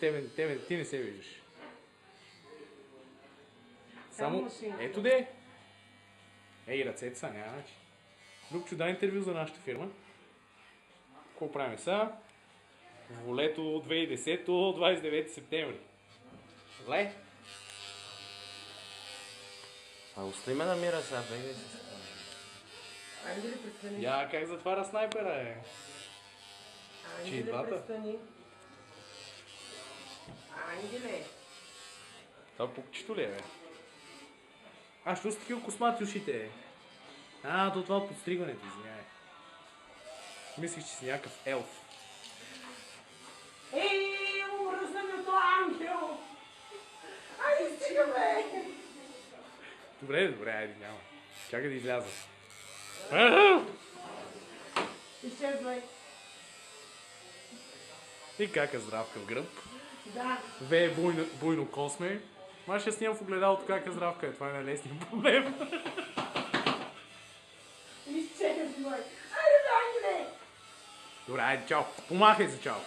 Ето ти не се виждаш. Само, ето де. Ей, ръцете са, няма начин. Любчо, дай интервю за нашата фирма. Какво правим сега? Волето 2010, 29 септември. Зле? А устрой ме намира сега, бегай се. Ангеле, престани. Я как затваря снайпера, е. Че и Ангеле, двата? престани. Ангеле. Това пукчето ли е, бе? А, що са такива космати ушите, е? А, то това от подстригването, извиняй. Мислих, че си някакъв елф. Ей, умръзна ми от този ангел! Ай, стига, бе! Добре, айде, няма. Чакай да изляза. Изчезвай. И как е здравка в гръб? Да. Вее буйно косме. Ма ще снимам в огледалото как е здравка. Това е най-лесният проблем. Изчезвай. Айде, бе, ангеле! Добре, айде, чао. Помахай се, чао.